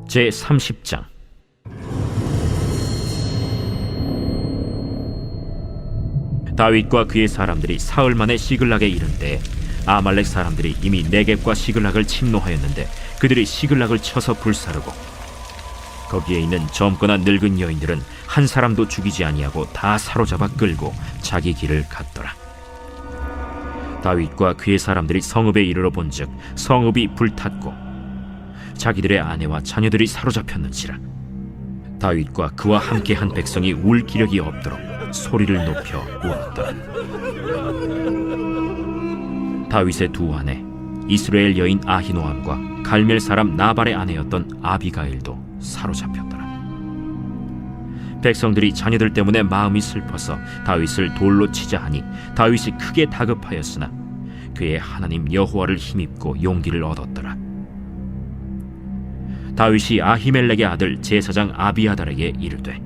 제30장. 다윗과 그의 사람들이 사흘 만에 시글락에 이른 때에 아말렉 사람들이 이미 네겝과 시글락을 침노하였는데 그들이 시글락을 쳐서 불사르고 거기에 있는 젊거나 늙은 여인들은 한 사람도 죽이지 아니하고 다 사로잡아 끌고 자기 길을 갔더라. 다윗과 그의 사람들이 성읍에 이르러 본즉 성읍이 불탔고 자기들의 아내와 자녀들이 사로잡혔는지라. 다윗과 그와 함께한 백성이 울 기력이 없도록 소리를 높여 울었더라. 다윗의 두 아내 이스라엘 여인 아히노암과 갈멜 사람 나발의 아내였던 아비가일도 사로잡혔더라. 백성들이 자녀들 때문에 마음이 슬퍼서 다윗을 돌로 치자 하니 다윗이 크게 다급하였으나 그의 하나님 여호와를 힘입고 용기를 얻었더라. 다윗이 아히멜렉의 아들 제사장 아비아달에게 이르되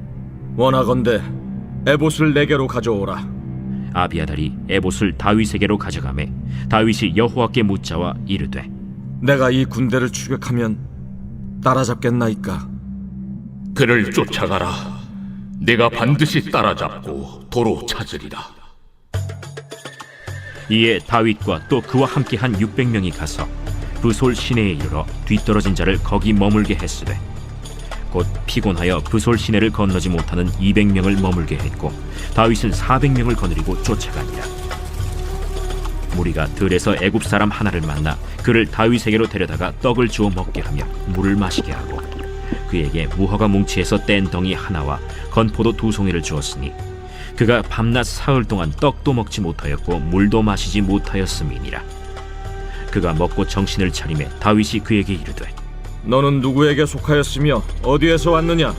원하건대 에봇을 내게로 가져오라. 아비아달이 에봇을 다윗에게로 가져가매 다윗이 여호와께 묻자와 이르되 내가 이 군대를 추격하면 따라잡겠나이까? 그를 쫓아가라. 내가 반드시 따라잡고 도로 찾으리라. 이에 다윗과 또 그와 함께한 600명이 가서 브솔 시내에 이르러 뒤떨어진 자를 거기 머물게 했으되 곧 피곤하여 브솔 시내를 건너지 못하는 200명을 머물게 했고 다윗은 400명을 거느리고 쫓아가니라. 무리가 들에서 애굽 사람 하나를 만나 그를 다윗에게로 데려다가 떡을 주어 먹게 하며 물을 마시게 하고 그에게 무화과 뭉치에서 뗀 덩이 하나와 건포도 2송이를 주었으니 그가 밤낮 사흘 동안 떡도 먹지 못하였고 물도 마시지 못하였음이니라. 그가 먹고 정신을 차리매 다윗이 그에게 이르되 너는 누구에게 속하였으며 어디에서 왔느냐?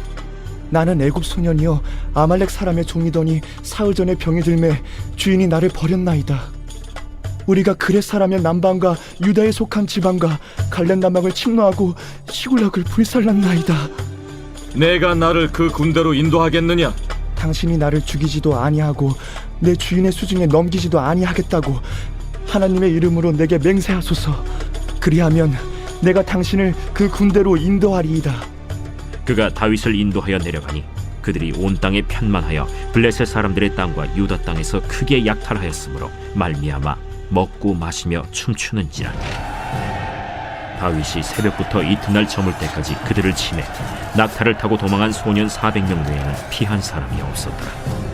나는 애굽 소년이여 아말렉 사람의 종이더니 사흘 전에 병이 들매 주인이 나를 버렸나이다. 우리가 그렛 사람의 남방과 유다에 속한 지방과 갈렙 남방을 침노하고 시굴락을 불살랐나이다. 내가 나를 그 군대로 인도하겠느냐? 당신이 나를 죽이지도 아니하고 내 주인의 수중에 넘기지도 아니하겠다고 하나님의 이름으로 내게 맹세하소서. 그리하면 내가 당신을 그 군대로 인도하리이다. 그가 다윗을 인도하여 내려가니 그들이 온 땅에 편만하여 블레셋 사람들의 땅과 유다 땅에서 크게 약탈하였으므로 말미암아 먹고 마시며 춤추는지라. 다윗이 새벽부터 이튿날 저물 때까지 그들을 치매 낙타를 타고 도망한 소년 400명 외에는 피한 사람이 없었더라.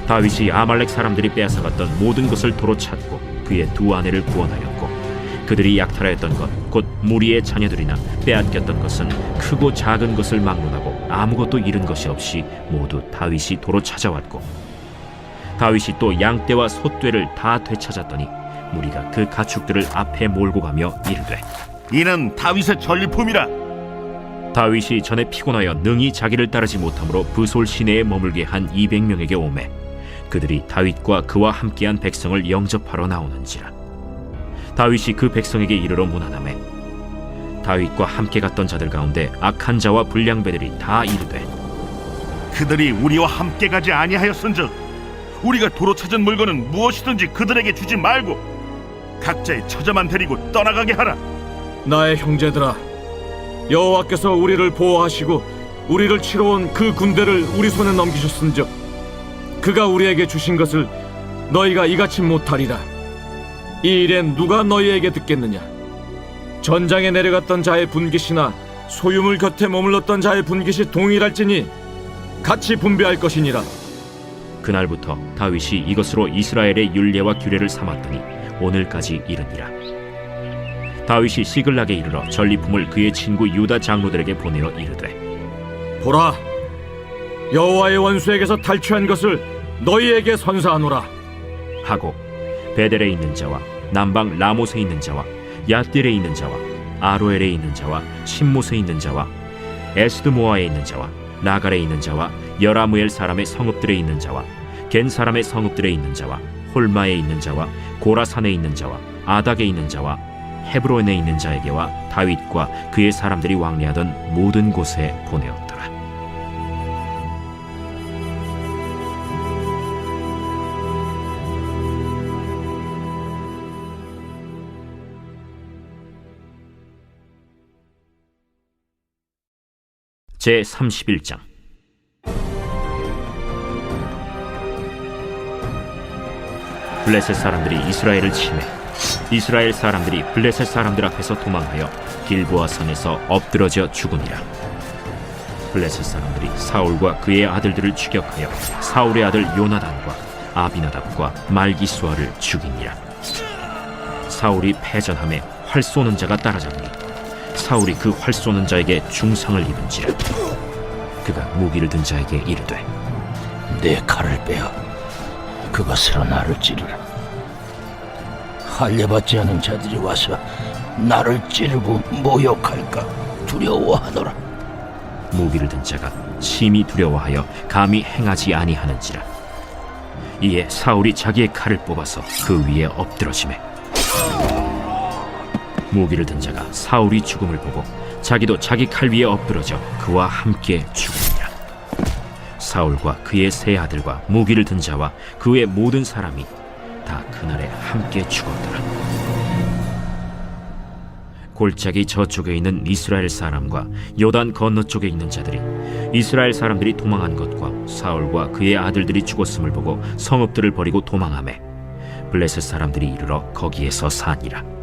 다윗이 아말렉 사람들이 빼앗아갔던 모든 것을 도로 찾고 그의 두 아내를 구원하였고 그들이 약탈하였던 것 곧 무리의 자녀들이나 빼앗겼던 것은 크고 작은 것을 막론하고 아무것도 잃은 것이 없이 모두 다윗이 도로 찾아왔고 다윗이 또 양떼와 소떼를 다 되찾았더니 무리가 그 가축들을 앞에 몰고 가며 이르되 이는 다윗의 전리품이라. 다윗이 전에 피곤하여 능히 자기를 따르지 못하므로 브솔 시내에 머물게 한 200명에게 오매 그들이 다윗과 그와 함께한 백성을 영접하러 나오는지라. 다윗이 그 백성에게 이르러 문안하매 다윗과 함께 갔던 자들 가운데 악한 자와 불량배들이 다 이르되 그들이 우리와 함께 가지 아니하였은즉 우리가 도로 찾은 물건은 무엇이든지 그들에게 주지 말고 각자의 처자만 데리고 떠나가게 하라. 나의 형제들아, 여호와께서 우리를 보호하시고 우리를 치러 온 그 군대를 우리 손에 넘기셨은즉 그가 우리에게 주신 것을 너희가 이같이 못하리라. 이 일엔 누가 너희에게 듣겠느냐? 전장에 내려갔던 자의 분깃이나 소유물 곁에 머물렀던 자의 분깃이 동일할지니 같이 분배할 것이니라. 그날부터 다윗이 이것으로 이스라엘의 율례와 규례를 삼았더니 오늘까지 이르니라. 다윗이 시글락에 이르러 전리품을 그의 친구 유다 장로들에게 보내어 이르되 보라, 여호와의 원수에게서 탈취한 것을 너희에게 선사하노라 하고 베델에 있는 자와 남방 라못에 있는 자와 얏딜에 있는 자와 아로엘에 있는 자와 신못에 있는 자와 에스드모아에 있는 자와 나갈에 있는 자와 여라무엘 사람의 성읍들에 있는 자와 겐 사람의 성읍들에 있는 자와 홀마에 있는 자와 고라산에 있는 자와 아닥에 있는 자와 헤브론에 있는 자에게와 다윗과 그의 사람들이 왕래하던 모든 곳에 보내었다. 제 31장. 블레셋 사람들이 이스라엘을 침해 이스라엘 사람들이 블레셋 사람들 앞에서 도망하여 길보아 산에서 엎드러져 죽으니라. 블레셋 사람들이 사울과 그의 아들들을 추격하여 사울의 아들 요나단과 아비나답과 말기수아를 죽이니라. 사울이 패전함에 활 쏘는 자가 따라잡니 사울이 그 활 쏘는 자에게 중상을 입은지라. 그가 무기를 든 자에게 이르되 내 칼을 빼어 그것으로 나를 찌르라. 할례받지 않은 자들이 와서 나를 찌르고 모욕할까 두려워하노라. 무기를 든 자가 심히 두려워하여 감히 행하지 아니하는지라. 이에 사울이 자기의 칼을 뽑아서 그 위에 엎드러지매 무기를 든 자가 사울이 죽음을 보고 자기도 자기 칼 위에 엎드러져 그와 함께 죽으니라. 사울과 그의 세 아들과 무기를 든 자와 그의 모든 사람이 다 그날에 함께 죽었더라. 골짜기 저쪽에 있는 이스라엘 사람과 요단 건너쪽에 있는 자들이 이스라엘 사람들이 도망한 것과 사울과 그의 아들들이 죽었음을 보고 성읍들을 버리고 도망하매 블레셋 사람들이 이르러 거기에서 사니라.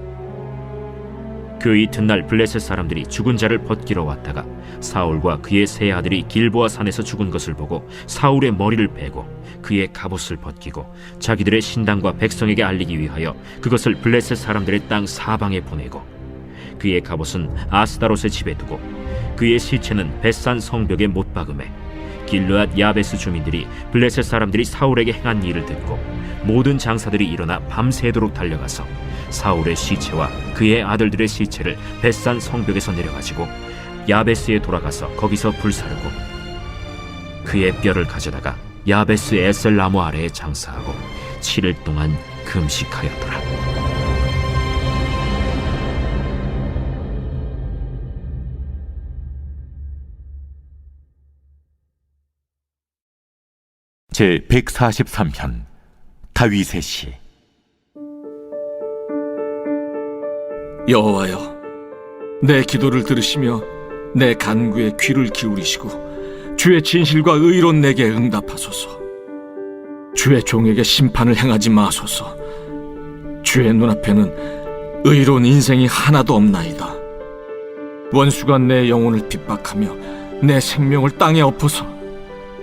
그 이튿날 블레셋 사람들이 죽은 자를 벗기러 왔다가 사울과 그의 세 아들이 길보아 산에서 죽은 것을 보고 사울의 머리를 베고 그의 갑옷을 벗기고 자기들의 신당과 백성에게 알리기 위하여 그것을 블레셋 사람들의 땅 사방에 보내고 그의 갑옷은 아스다롯의 집에 두고 그의 시체는 벳산 성벽에 못 박음에 길르앗 야베스 주민들이 블레셋 사람들이 사울에게 행한 일을 듣고 모든 장사들이 일어나 밤새도록 달려가서 사울의 시체와 그의 아들들의 시체를 벳산 성벽에서 내려가지고 야베스에 돌아가서 거기서 불사르고 그의 뼈를 가져다가 야베스 에셀 나무 아래에 장사하고 7일 동안 금식하였더라. 제 143편 다윗의 시. 여호와여, 내 기도를 들으시며 내 간구에 귀를 기울이시고 주의 진실과 의로 내게 응답하소서. 주의 종에게 심판을 행하지 마소서. 주의 눈앞에는 의로운 인생이 하나도 없나이다. 원수가 내 영혼을 핍박하며 내 생명을 땅에 엎어서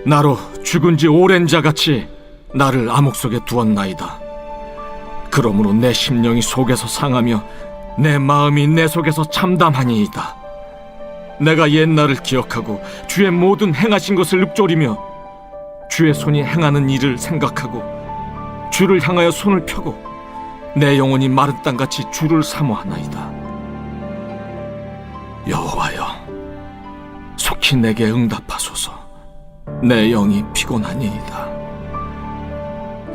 나로 죽은 지 오랜 자같이 나를 암흑 속에 두었나이다. 그러므로 내 심령이 속에서 상하며 내 마음이 내 속에서 참담하니이다. 내가 옛날을 기억하고 주의 모든 행하신 것을 읊조리며 주의 손이 행하는 일을 생각하고 주를 향하여 손을 펴고 내 영혼이 마른 땅같이 주를 사모하나이다. 여호와여, 속히 내게 응답하소서. 내 영이 피곤하니이다.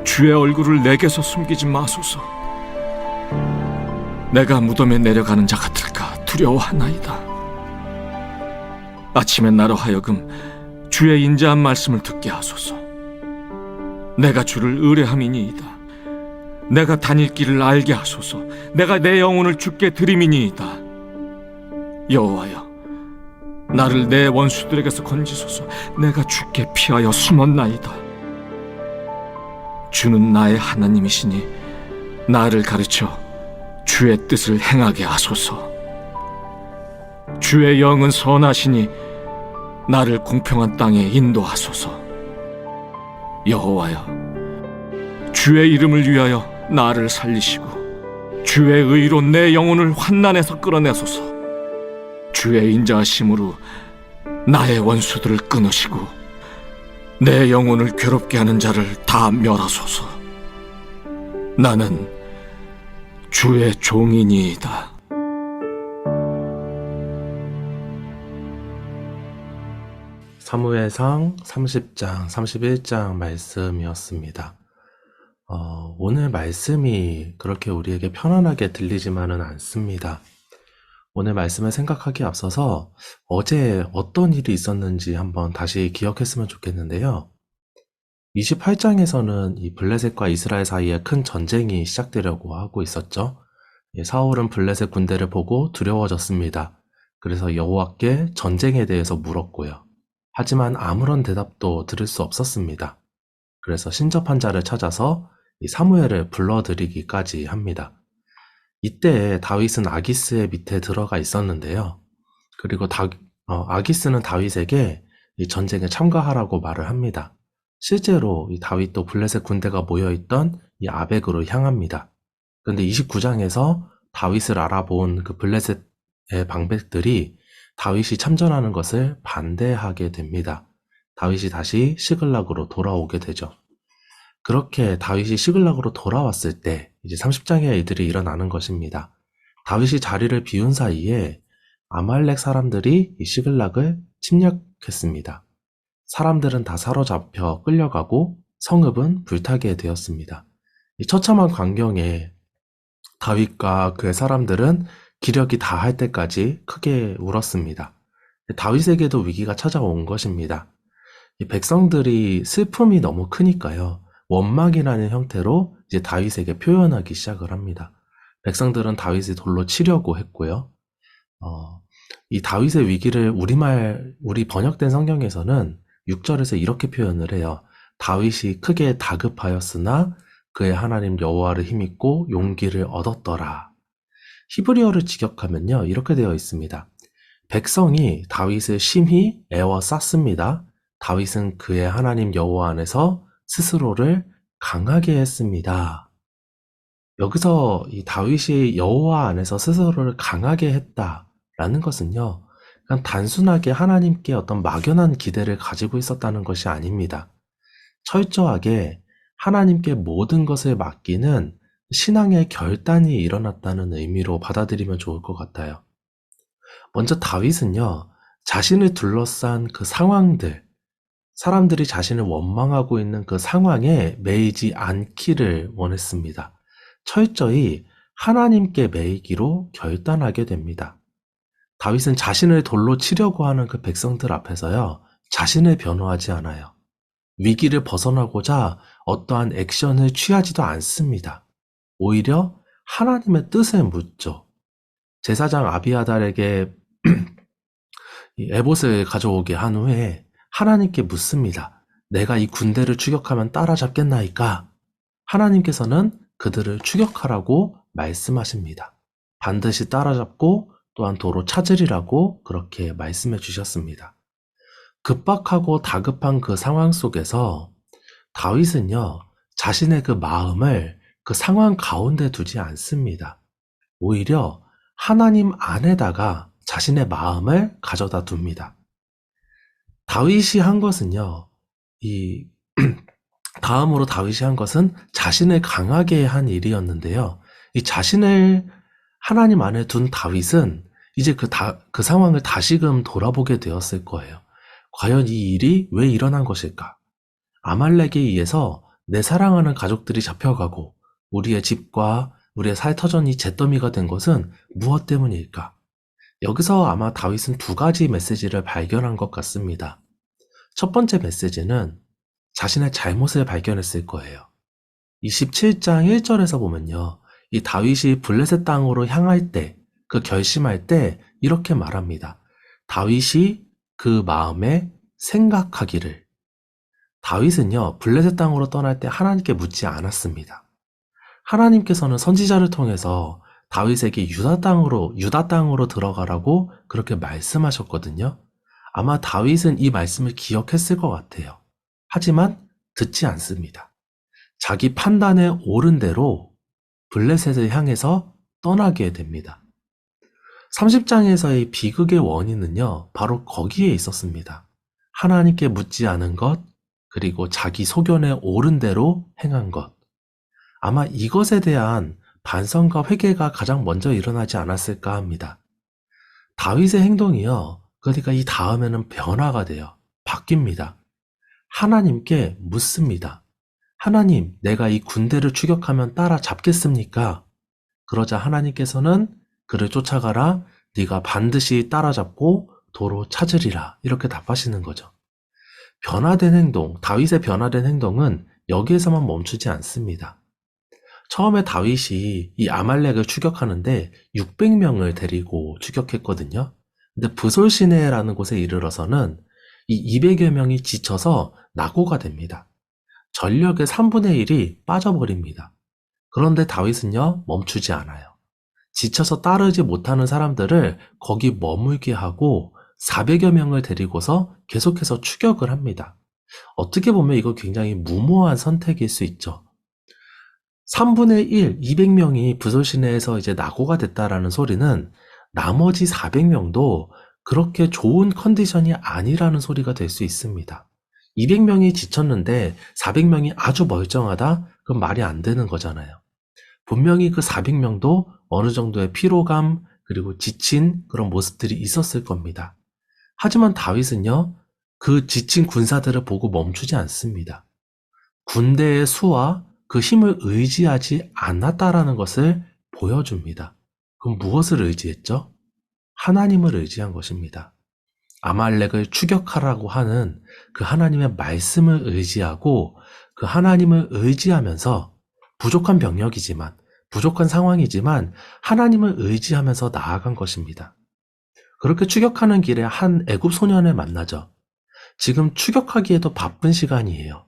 주의 얼굴을 내게서 숨기지 마소서. 내가 무덤에 내려가는 자 같을까 두려워하나이다. 아침에 나로 하여금 주의 인자한 말씀을 듣게 하소서. 내가 주를 의뢰함이니이다. 내가 다닐 길을 알게 하소서. 내가 내 영혼을 주께 드림이니이다. 여호와여, 나를 내 원수들에게서 건지소서. 내가 주께 피하여 숨었나이다. 주는 나의 하나님이시니 나를 가르쳐 주의 뜻을 행하게 하소서. 주의 영은 선하시니 나를 공평한 땅에 인도하소서. 여호와여, 주의 이름을 위하여 나를 살리시고 주의 의로 내 영혼을 환난에서 끌어내소서. 주의 인자하심으로 나의 원수들을 끊으시고 내 영혼을 괴롭게 하는 자를 다 멸하소서. 나는 주의 종이니이다. 사무엘상 30장, 31장 말씀이었습니다. 오늘 말씀이 그렇게 우리에게 편안하게 들리지만은 않습니다. 오늘 말씀을 생각하기에 앞서서 어제 어떤 일이 있었는지 한번 다시 기억했으면 좋겠는데요. 28장에서는 이 블레셋과 이스라엘 사이에 큰 전쟁이 시작되려고 하고 있었죠. 사울은 블레셋 군대를 보고 두려워졌습니다. 그래서 여호와께 전쟁에 대해서 물었고요. 하지만 아무런 대답도 들을 수 없었습니다. 그래서 신접한 자를 찾아서 이 사무엘을 불러들이기까지 합니다. 이때 다윗은 아기스의 밑에 들어가 있었는데요. 그리고 아기스는 다윗에게 이 전쟁에 참가하라고 말을 합니다. 실제로 이 다윗도 블레셋 군대가 모여있던 이 아벡으로 향합니다. 그런데 29장에서 다윗을 알아본 그 블레셋의 방백들이 다윗이 참전하는 것을 반대하게 됩니다. 다윗이 다시 시글락으로 돌아오게 되죠. 그렇게 다윗이 시글락으로 돌아왔을 때 이제 30장의 일들이 일어나는 것입니다. 다윗이 자리를 비운 사이에 아말렉 사람들이 이 시글락을 침략했습니다. 사람들은 다 사로잡혀 끌려가고 성읍은 불타게 되었습니다. 이 처참한 광경에 다윗과 그의 사람들은 기력이 다할 때까지 크게 울었습니다. 다윗에게도 위기가 찾아온 것입니다. 이 백성들이 슬픔이 너무 크니까요. 원망이라는 형태로 이제 다윗에게 표현하기 시작을 합니다. 백성들은 다윗을 돌로 치려고 했고요. 이 다윗의 위기를 우리 번역된 성경에서는 6절에서 이렇게 표현을 해요. 다윗이 크게 다급하였으나 그의 하나님 여호와를 힘입고 용기를 얻었더라. 히브리어를 직역하면요, 이렇게 되어 있습니다. 백성이 다윗을 심히 애워쌌습니다. 다윗은 그의 하나님 여호와 안에서 스스로를 강하게 했습니다. 여기서 이 다윗이 여호와 안에서 스스로를 강하게 했다라는 것은요, 그냥 단순하게 하나님께 어떤 막연한 기대를 가지고 있었다는 것이 아닙니다. 철저하게 하나님께 모든 것을 맡기는 신앙의 결단이 일어났다는 의미로 받아들이면 좋을 것 같아요. 먼저 다윗은요, 자신을 둘러싼 그 상황들, 사람들이 자신을 원망하고 있는 그 상황에 매이지 않기를 원했습니다. 철저히 하나님께 매이기로 결단하게 됩니다. 다윗은 자신을 돌로 치려고 하는 그 백성들 앞에서요, 자신을 변호하지 않아요. 위기를 벗어나고자 어떠한 액션을 취하지도 않습니다. 오히려 하나님의 뜻을 묻죠. 제사장 아비아달에게 이 에봇을 가져오게 한 후에 하나님께 묻습니다. 내가 이 군대를 추격하면 따라잡겠나이까? 하나님께서는 그들을 추격하라고 말씀하십니다. 반드시 따라잡고 또한 도로 찾으리라고 그렇게 말씀해 주셨습니다. 급박하고 다급한 그 상황 속에서 다윗은요, 자신의 그 마음을 그 상황 가운데 두지 않습니다. 오히려 하나님 안에다가 자신의 마음을 가져다 둡니다. 다윗이 한 것은요, 다음으로 다윗이 한 것은 자신을 강하게 한 일이었는데요. 이 자신을 하나님 안에 둔 다윗은 이제 그 상황을 다시금 돌아보게 되었을 거예요. 과연 이 일이 왜 일어난 것일까? 아말렉에 의해서 내 사랑하는 가족들이 잡혀가고 우리의 집과 우리의 살터전이 잿더미가 된 것은 무엇 때문일까? 여기서 아마 다윗은 두 가지 메시지를 발견한 것 같습니다. 첫 번째 메시지는 자신의 잘못을 발견했을 거예요. 이 17장 1절에서 보면요, 이 다윗이 블레셋 땅으로 향할 때, 그 결심할 때 이렇게 말합니다. 다윗이 그 마음에 생각하기를. 다윗은요, 블레셋 땅으로 떠날 때 하나님께 묻지 않았습니다. 하나님께서는 선지자를 통해서 다윗에게 유다 땅으로 들어가라고 그렇게 말씀하셨거든요. 아마 다윗은 이 말씀을 기억했을 것 같아요. 하지만 듣지 않습니다. 자기 판단에 옳은 대로 블레셋을 향해서 떠나게 됩니다. 30장에서의 비극의 원인은요, 바로 거기에 있었습니다. 하나님께 묻지 않은 것, 그리고 자기 소견에 옳은 대로 행한 것. 아마 이것에 대한 반성과 회개가 가장 먼저 일어나지 않았을까 합니다. 다윗의 행동이요, 그러니까 이 다음에는 변화가 돼요. 바뀝니다. 하나님께 묻습니다. 하나님, 내가 이 군대를 추격하면 따라잡겠습니까? 그러자 하나님께서는 그를 쫓아가라, 네가 반드시 따라잡고 도로 찾으리라, 이렇게 답하시는 거죠. 변화된 행동, 다윗의 변화된 행동은 여기에서만 멈추지 않습니다. 처음에 다윗이 이 아말렉을 추격하는데 600명을 데리고 추격했거든요. 근데 브솔 시내라는 곳에 이르러서는 이 200여 명이 지쳐서 낙오가 됩니다. 전력의 3분의 1이 빠져버립니다. 그런데 다윗은요, 멈추지 않아요. 지쳐서 따르지 못하는 사람들을 거기 머물게 하고 400여 명을 데리고서 계속해서 추격을 합니다. 어떻게 보면 이거 굉장히 무모한 선택일 수 있죠. 3분의 1, 200명이 브솔 시내에서 이제 낙오가 됐다라는 소리는 나머지 400명도 그렇게 좋은 컨디션이 아니라는 소리가 될 수 있습니다. 200명이 지쳤는데 400명이 아주 멀쩡하다? 그건 말이 안 되는 거잖아요. 분명히 그 400명도 어느 정도의 피로감 그리고 지친 그런 모습들이 있었을 겁니다. 하지만 다윗은요, 그 지친 군사들을 보고 멈추지 않습니다. 군대의 수와 그 힘을 의지하지 않았다라는 것을 보여줍니다. 그럼 무엇을 의지했죠? 하나님을 의지한 것입니다. 아말렉을 추격하라고 하는 그 하나님의 말씀을 의지하고 그 하나님을 의지하면서 부족한 병력이지만, 부족한 상황이지만 하나님을 의지하면서 나아간 것입니다. 그렇게 추격하는 길에 한 애굽 소년을 만나죠. 지금 추격하기에도 바쁜 시간이에요.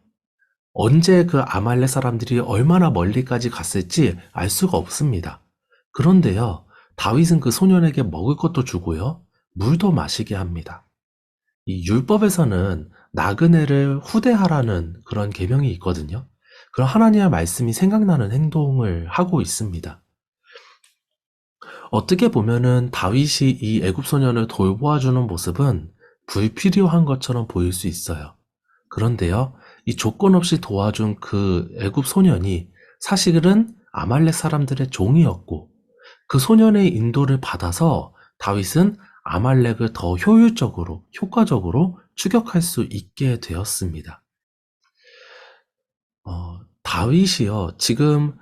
언제 그 아말렉 사람들이 얼마나 멀리까지 갔을지 알 수가 없습니다. 그런데요, 다윗은 그 소년에게 먹을 것도 주고요, 물도 마시게 합니다. 이 율법에서는 나그네를 후대하라는 그런 계명이 있거든요. 그런 하나님의 말씀이 생각나는 행동을 하고 있습니다. 어떻게 보면은 다윗이 이 애굽 소년을 돌보아주는 모습은 불필요한 것처럼 보일 수 있어요. 그런데요, 이 조건 없이 도와준 그 애굽 소년이 사실은 아말렉 사람들의 종이었고, 그 소년의 인도를 받아서 다윗은 아말렉을 더 효율적으로, 효과적으로 추격할 수 있게 되었습니다. 다윗이요, 지금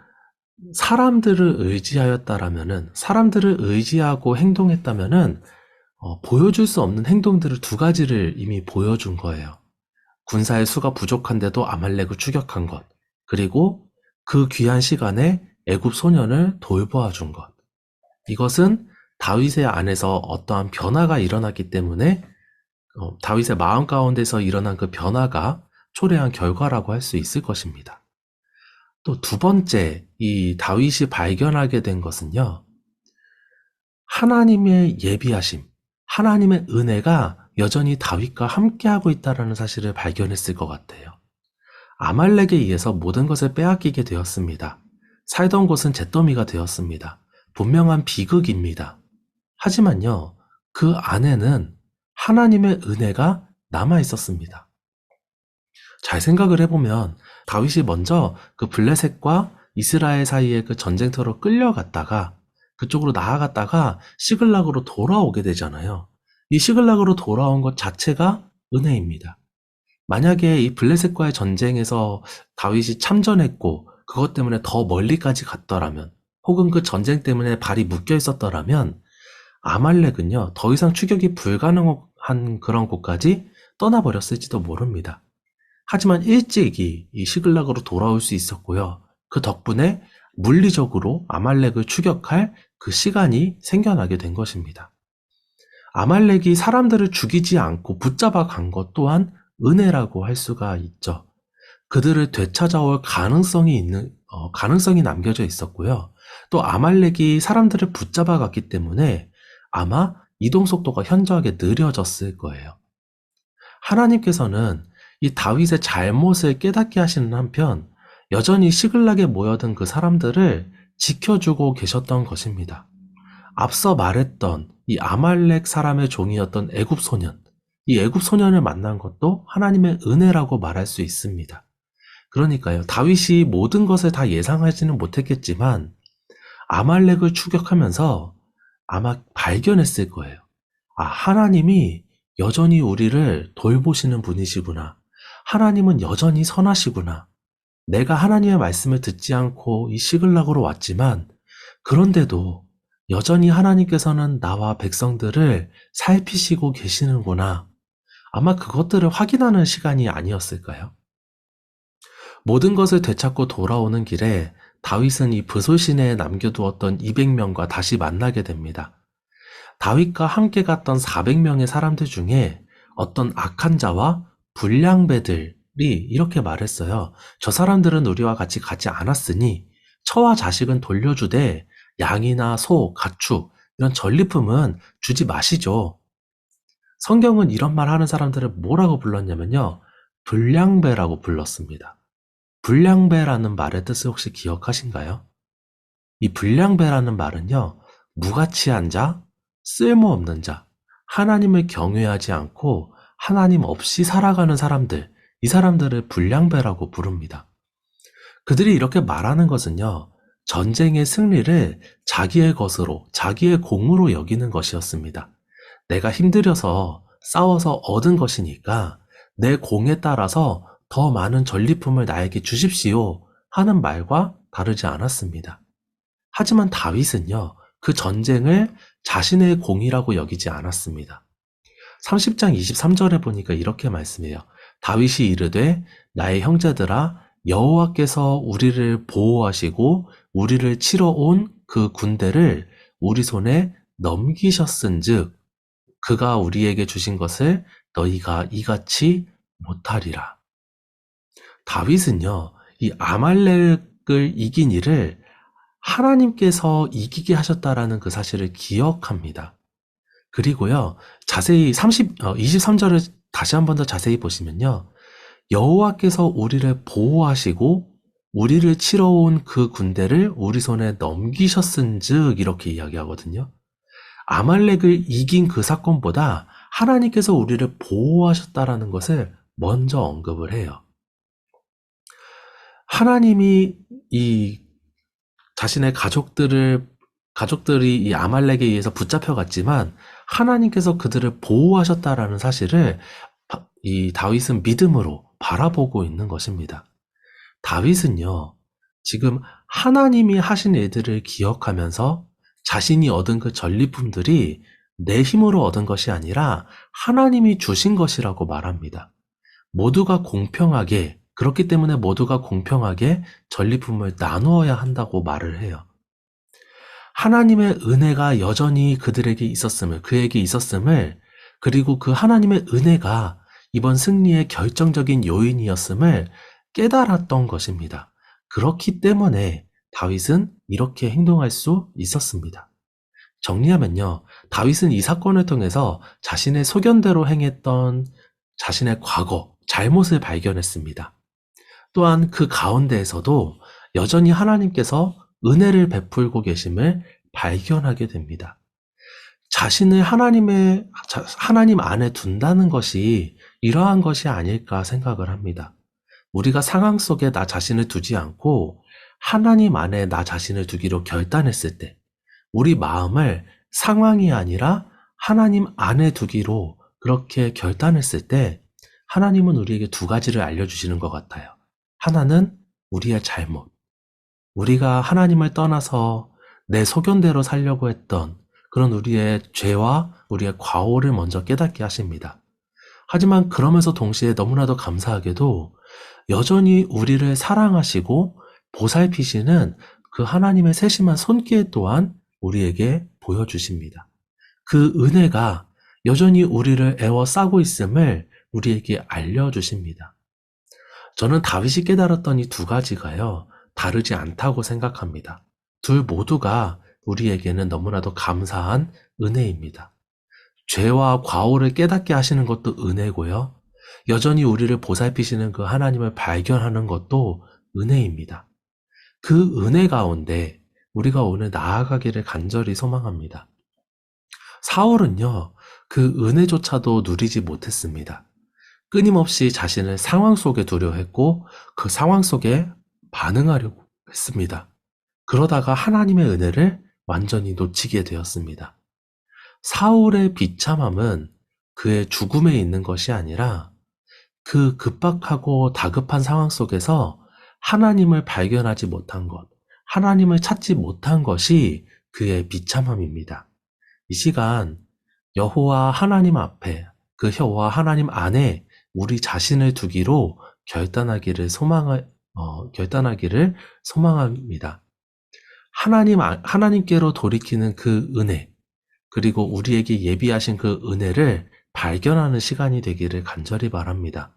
사람들을 의지하였다라면은, 사람들을 의지하고 행동했다면은, 보여줄 수 없는 행동들을 두 가지를 이미 보여준 거예요. 군사의 수가 부족한데도 아말렉을 추격한 것, 그리고 그 귀한 시간에 애굽 소년을 돌보아 준 것. 이것은 다윗의 안에서 어떠한 변화가 일어났기 때문에 다윗의 마음 가운데서 일어난 그 변화가 초래한 결과라고 할 수 있을 것입니다. 또 두 번째, 이 다윗이 발견하게 된 것은요, 하나님의 예비하심, 하나님의 은혜가 여전히 다윗과 함께하고 있다는 사실을 발견했을 것 같아요. 아말렉에 의해서 모든 것을 빼앗기게 되었습니다. 살던 곳은 잿더미가 되었습니다. 분명한 비극입니다. 하지만요, 그 안에는 하나님의 은혜가 남아 있었습니다. 잘 생각을 해보면 다윗이 먼저 그 블레셋과 이스라엘 사이의 그 전쟁터로 끌려갔다가 그쪽으로 나아갔다가 시글락으로 돌아오게 되잖아요. 이 시글락으로 돌아온 것 자체가 은혜입니다. 만약에 이 블레셋과의 전쟁에서 다윗이 참전했고 그것 때문에 더 멀리까지 갔더라면, 혹은 그 전쟁 때문에 발이 묶여 있었더라면 아말렉은요, 더 이상 추격이 불가능한 그런 곳까지 떠나버렸을지도 모릅니다. 하지만 일찍이 이 시글락으로 돌아올 수 있었고요, 그 덕분에 물리적으로 아말렉을 추격할 그 시간이 생겨나게 된 것입니다. 아말렉이 사람들을 죽이지 않고 붙잡아 간 것 또한 은혜라고 할 수가 있죠. 그들을 되찾아올 가능성이 남겨져 있었고요. 또 아말렉이 사람들을 붙잡아 갔기 때문에 아마 이동 속도가 현저하게 느려졌을 거예요. 하나님께서는 이 다윗의 잘못을 깨닫게 하시는 한편 여전히 시글락에 모여든 그 사람들을 지켜주고 계셨던 것입니다. 앞서 말했던 이 아말렉 사람의 종이었던 애굽 소년, 이 애굽 소년을 만난 것도 하나님의 은혜라고 말할 수 있습니다. 그러니까요, 다윗이 모든 것을 다 예상하지는 못했겠지만 아말렉을 추격하면서 아마 발견했을 거예요. 아, 하나님이 여전히 우리를 돌보시는 분이시구나. 하나님은 여전히 선하시구나. 내가 하나님의 말씀을 듣지 않고 이 시글락으로 왔지만 그런데도 여전히 하나님께서는 나와 백성들을 살피시고 계시는구나. 아마 그것들을 확인하는 시간이 아니었을까요? 모든 것을 되찾고 돌아오는 길에 다윗은 이 브솔 시내에 남겨두었던 200명과 다시 만나게 됩니다. 다윗과 함께 갔던 400명의 사람들 중에 어떤 악한 자와 불량배들이 이렇게 말했어요. 저 사람들은 우리와 같이 가지 않았으니 처와 자식은 돌려주되 양이나 소, 가축 이런 전리품은 주지 마시죠. 성경은 이런 말 하는 사람들을 뭐라고 불렀냐면요. 불량배라고 불렀습니다. 불량배라는 말의 뜻을 혹시 기억하신가요? 이 불량배라는 말은요. 무가치한 자, 쓸모없는 자, 하나님을 경외하지 않고 하나님 없이 살아가는 사람들, 이 사람들을 불량배라고 부릅니다. 그들이 이렇게 말하는 것은요. 전쟁의 승리를 자기의 것으로, 자기의 공으로 여기는 것이었습니다. 내가 힘들여서 싸워서 얻은 것이니까 내 공에 따라서 더 많은 전리품을 나에게 주십시오 하는 말과 다르지 않았습니다. 하지만 다윗은요, 그 전쟁을 자신의 공이라고 여기지 않았습니다. 30장 23절에 보니까 이렇게 말씀해요. 다윗이 이르되 나의 형제들아 여호와께서 우리를 보호하시고 우리를 치러 온 그 군대를 우리 손에 넘기셨은즉 그가 우리에게 주신 것을 너희가 이같이 못하리라. 다윗은요, 이 아말렉을 이긴 일을 하나님께서 이기게 하셨다라는 그 사실을 기억합니다. 그리고요, 자세히 23절을 다시 한 번 더 자세히 보시면요, 여호와께서 우리를 보호하시고 우리를 치러 온 그 군대를 우리 손에 넘기셨은즉 이렇게 이야기하거든요. 아말렉을 이긴 그 사건보다 하나님께서 우리를 보호하셨다라는 것을 먼저 언급을 해요. 하나님이 이 자신의 가족들이 이 아말렉에 의해서 붙잡혀갔지만 하나님께서 그들을 보호하셨다라는 사실을 이 다윗은 믿음으로 바라보고 있는 것입니다. 다윗은요, 지금 하나님이 하신 일들을 기억하면서 자신이 얻은 그 전리품들이 내 힘으로 얻은 것이 아니라 하나님이 주신 것이라고 말합니다. 모두가 공평하게, 그렇기 때문에 모두가 공평하게 전리품을 나누어야 한다고 말을 해요. 하나님의 은혜가 여전히 그들에게 있었음을, 그에게 있었음을, 그리고 그 하나님의 은혜가 이번 승리의 결정적인 요인이었음을 깨달았던 것입니다. 그렇기 때문에 다윗은 이렇게 행동할 수 있었습니다. 정리하면요, 다윗은 이 사건을 통해서 자신의 소견대로 행했던 자신의 과거, 잘못을 발견했습니다. 또한 그 가운데에서도 여전히 하나님께서 은혜를 베풀고 계심을 발견하게 됩니다. 자신을 하나님 안에 둔다는 것이 이러한 것이 아닐까 생각을 합니다. 우리가 상황 속에 나 자신을 두지 않고 하나님 안에 나 자신을 두기로 결단했을 때, 우리 마음을 상황이 아니라 하나님 안에 두기로 그렇게 결단했을 때 하나님은 우리에게 두 가지를 알려주시는 것 같아요. 하나는 우리의 잘못, 우리가 하나님을 떠나서 내 소견대로 살려고 했던 그런 우리의 죄와 우리의 과오를 먼저 깨닫게 하십니다. 하지만 그러면서 동시에 너무나도 감사하게도 여전히 우리를 사랑하시고 보살피시는 그 하나님의 세심한 손길 또한 우리에게 보여주십니다. 그 은혜가 여전히 우리를 애워싸고 있음을 우리에게 알려주십니다. 저는 다윗이 깨달았던 이 두 가지가요, 다르지 않다고 생각합니다. 둘 모두가 우리에게는 너무나도 감사한 은혜입니다. 죄와 과오를 깨닫게 하시는 것도 은혜고요. 여전히 우리를 보살피시는 그 하나님을 발견하는 것도 은혜입니다. 그 은혜 가운데 우리가 오늘 나아가기를 간절히 소망합니다. 사울은요, 그 은혜조차도 누리지 못했습니다. 끊임없이 자신을 상황 속에 두려 했고 그 상황 속에 반응하려고 했습니다. 그러다가 하나님의 은혜를 완전히 놓치게 되었습니다. 사울의 비참함은 그의 죽음에 있는 것이 아니라 그 급박하고 다급한 상황 속에서 하나님을 발견하지 못한 것, 하나님을 찾지 못한 것이 그의 비참함입니다. 이 시간 여호와 하나님 앞에, 그 여호와 하나님 안에 우리 자신을 두기로 결단하기를 소망합니다. 하나님께로 돌이키는 그 은혜, 그리고 우리에게 예비하신 그 은혜를 발견하는 시간이 되기를 간절히 바랍니다.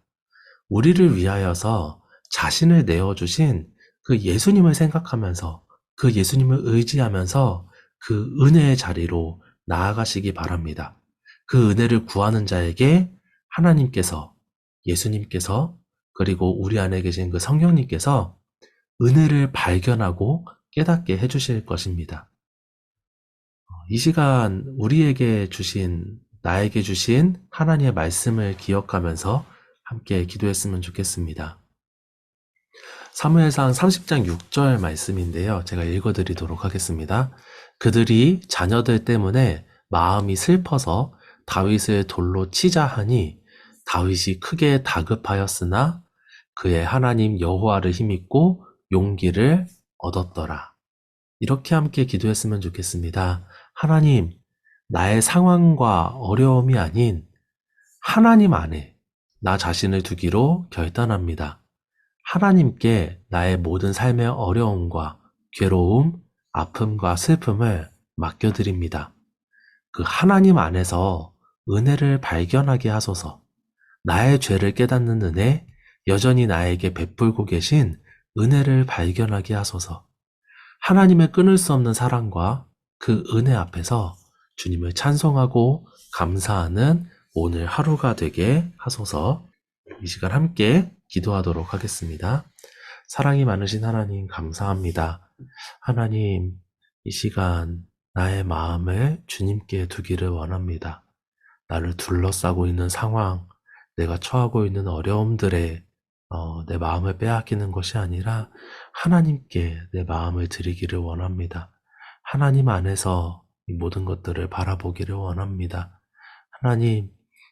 우리를 위하여서 자신을 내어주신 그 예수님을 생각하면서 그 예수님을 의지하면서 그 은혜의 자리로 나아가시기 바랍니다. 그 은혜를 구하는 자에게 하나님께서, 예수님께서, 그리고 우리 안에 계신 그 성령님께서 은혜를 발견하고 깨닫게 해주실 것입니다. 이 시간 우리에게 주신, 나에게 주신 하나님의 말씀을 기억하면서 함께 기도했으면 좋겠습니다. 사무엘상 30장 6절 말씀인데요. 제가 읽어드리도록 하겠습니다. 그들이 자녀들 때문에 마음이 슬퍼서 다윗을 돌로 치자 하니 다윗이 크게 다급하였으나 그의 하나님 여호와를 힘입고 용기를 얻었더라. 이렇게 함께 기도했으면 좋겠습니다. 하나님, 나의 상황과 어려움이 아닌 하나님 안에 나 자신을 두기로 결단합니다. 하나님께 나의 모든 삶의 어려움과 괴로움, 아픔과 슬픔을 맡겨드립니다. 그 하나님 안에서 은혜를 발견하게 하소서. 나의 죄를 깨닫는 은혜, 여전히 나에게 베풀고 계신 은혜를 발견하게 하소서. 하나님의 끊을 수 없는 사랑과 그 은혜 앞에서 주님을 찬송하고 감사하는 오늘 하루가 되게 하소서. 이 시간 함께 기도하도록 하겠습니다. 사랑이 많으신 하나님 감사합니다. 하나님, 이 시간 나의 마음을 주님께 두기를 원합니다. 나를 둘러싸고 있는 상황, 내가 처하고 있는 어려움들에 내 마음을 빼앗기는 것이 아니라 하나님께 내 마음을 드리기를 원합니다. 하나님 안에서 이 모든 것들을 바라보기를 원합니다. 하나님,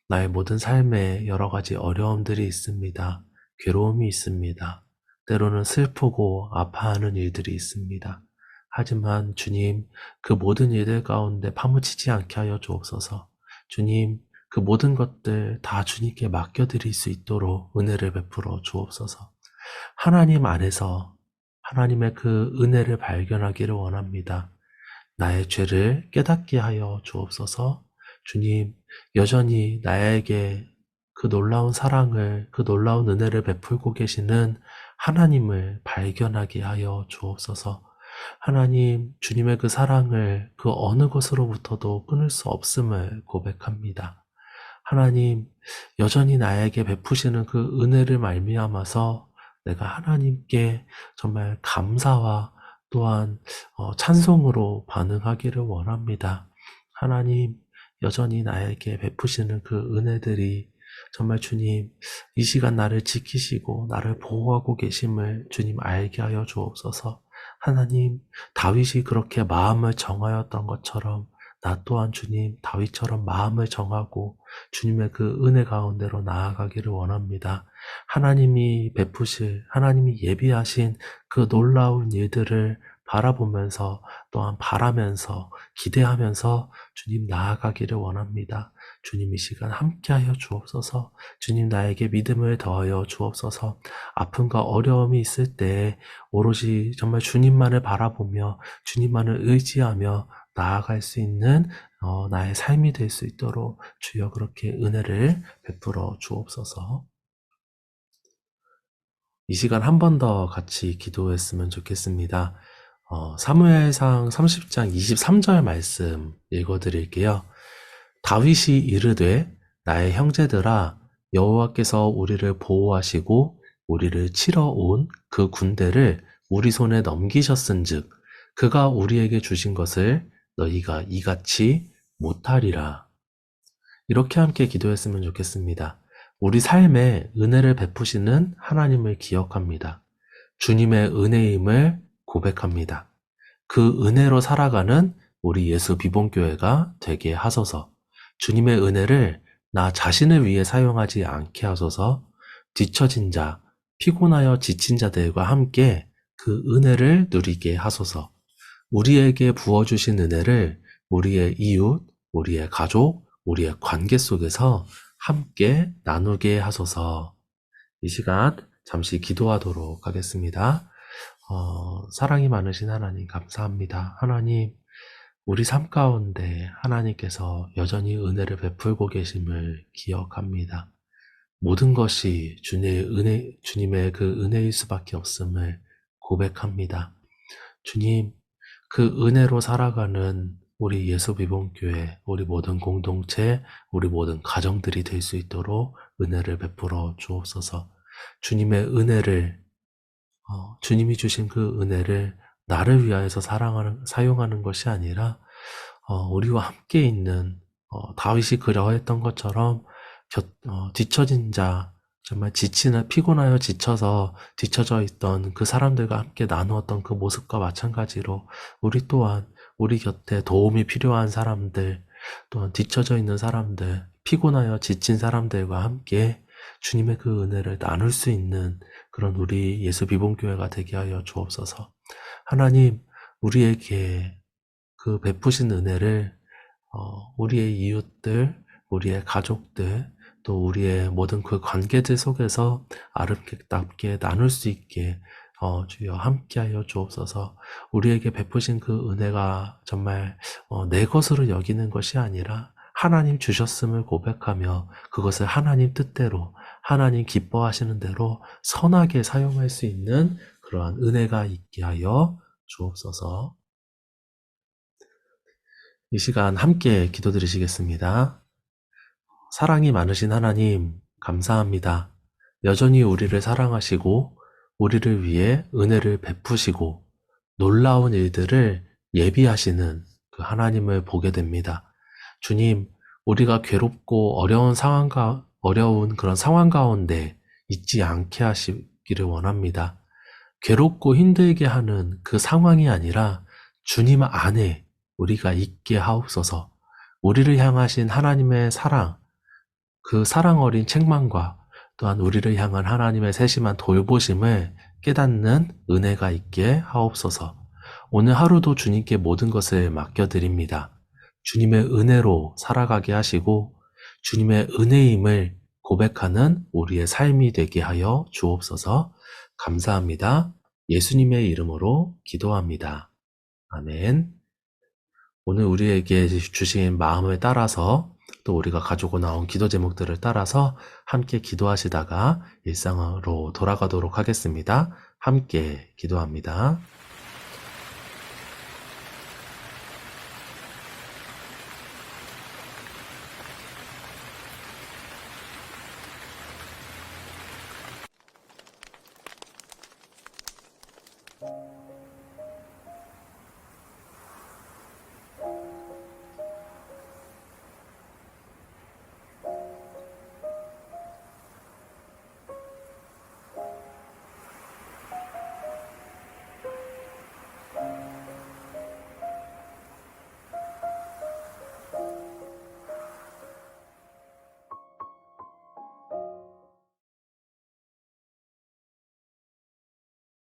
나의 모든 삶에 여러 가지 어려움들이 있습니다. 괴로움이 있습니다. 때로는 슬프고 아파하는 일들이 있습니다. 하지만 주님, 그 모든 일들 가운데 파묻히지 않게 하여 주옵소서. 주님, 그 모든 것들 다 주님께 맡겨드릴 수 있도록 은혜를 베풀어 주옵소서. 하나님 안에서 하나님의 그 은혜를 발견하기를 원합니다. 나의 죄를 깨닫게 하여 주옵소서. 주님, 여전히 나에게 그 놀라운 사랑을, 그 놀라운 은혜를 베풀고 계시는 하나님을 발견하게 하여 주옵소서. 하나님, 주님의 그 사랑을 그 어느 것으로부터도 끊을 수 없음을 고백합니다. 하나님, 여전히 나에게 베푸시는 그 은혜를 말미암아서 내가 하나님께 정말 감사와 또한 찬송으로 반응하기를 원합니다. 하나님, 여전히 나에게 베푸시는 그 은혜들이 정말 주님, 이 시간 나를 지키시고 나를 보호하고 계심을 주님 알게 하여 주옵소서. 하나님, 다윗이 그렇게 마음을 정하였던 것처럼 나 또한 주님, 다윗처럼 마음을 정하고 주님의 그 은혜 가운데로 나아가기를 원합니다. 하나님이 베푸실, 하나님이 예비하신 그 놀라운 일들을 바라보면서 또한 바라면서 기대하면서 주님 나아가기를 원합니다. 주님 이 시간 함께하여 주옵소서. 주님 나에게 믿음을 더하여 주옵소서. 아픔과 어려움이 있을 때 오롯이 정말 주님만을 바라보며 주님만을 의지하며 나아갈 수 있는 나의 삶이 될 수 있도록 주여 그렇게 은혜를 베풀어 주옵소서. 이 시간 한 번 더 같이 기도했으면 좋겠습니다. 사무엘상 30장 23절 말씀 읽어드릴게요. 다윗이 이르되 나의 형제들아 여호와께서 우리를 보호하시고 우리를 치러 온 그 군대를 우리 손에 넘기셨은즉 그가 우리에게 주신 것을 너희가 이같이 못하리라. 이렇게 함께 기도했으면 좋겠습니다. 우리 삶에 은혜를 베푸시는 하나님을 기억합니다. 주님의 은혜임을 고백합니다. 그 은혜로 살아가는 우리 예수 비봉교회가 되게 하소서. 주님의 은혜를 나 자신을 위해 사용하지 않게 하소서. 뒤처진 자, 피곤하여 지친 자들과 함께 그 은혜를 누리게 하소서. 우리에게 부어주신 은혜를 우리의 이웃, 우리의 가족, 우리의 관계 속에서 함께 나누게 하소서. 이 시간 잠시 기도하도록 하겠습니다. 사랑이 많으신 하나님 감사합니다. 하나님, 우리 삶 가운데 하나님께서 여전히 은혜를 베풀고 계심을 기억합니다. 모든 것이 주님의 그 은혜일 수밖에 없음을 고백합니다. 주님, 그 은혜로 살아가는 우리 예수비봉교회, 우리 모든 공동체, 우리 모든 가정들이 될 수 있도록 은혜를 베풀어 주옵소서. 주님의 은혜를, 주님이 주신 그 은혜를 나를 위하여서 사용하는 것이 아니라, 우리와 함께 있는, 다윗이 그려했던 것처럼, 뒤처진 자, 정말 피곤하여 지쳐서 뒤처져 있던 그 사람들과 함께 나누었던 그 모습과 마찬가지로 우리 또한 우리 곁에 도움이 필요한 사람들, 또한 뒤처져 있는 사람들, 피곤하여 지친 사람들과 함께 주님의 그 은혜를 나눌 수 있는 그런 우리 예수 비봉교회가 되게 하여 주옵소서. 하나님, 우리에게 그 베푸신 은혜를 우리의 이웃들, 우리의 가족들, 또 우리의 모든 그 관계들 속에서 아름답게 나눌 수 있게 주여 함께하여 주옵소서. 우리에게 베푸신 그 은혜가 정말 내 것으로 여기는 것이 아니라 하나님 주셨음을 고백하며 그것을 하나님 뜻대로 하나님 기뻐하시는 대로 선하게 사용할 수 있는 그러한 은혜가 있게 하여 주옵소서. 이 시간 함께 기도드리시겠습니다. 사랑이 많으신 하나님, 감사합니다. 여전히 우리를 사랑하시고, 우리를 위해 은혜를 베푸시고, 놀라운 일들을 예비하시는 그 하나님을 보게 됩니다. 주님, 우리가 괴롭고 어려운 그런 상황 가운데 있지 않게 하시기를 원합니다. 괴롭고 힘들게 하는 그 상황이 아니라 주님 안에 우리가 있게 하옵소서. 우리를 향하신 하나님의 사랑, 그 사랑 어린 책망과 또한 우리를 향한 하나님의 세심한 돌보심을 깨닫는 은혜가 있게 하옵소서. 오늘 하루도 주님께 모든 것을 맡겨드립니다. 주님의 은혜로 살아가게 하시고 주님의 은혜임을 고백하는 우리의 삶이 되게 하여 주옵소서. 감사합니다. 예수님의 이름으로 기도합니다. 아멘. 오늘 우리에게 주신 마음을 따라서 또 우리가 가지고 나온 기도 제목들을 따라서 함께 기도하시다가 일상으로 돌아가도록 하겠습니다. 함께 기도합니다.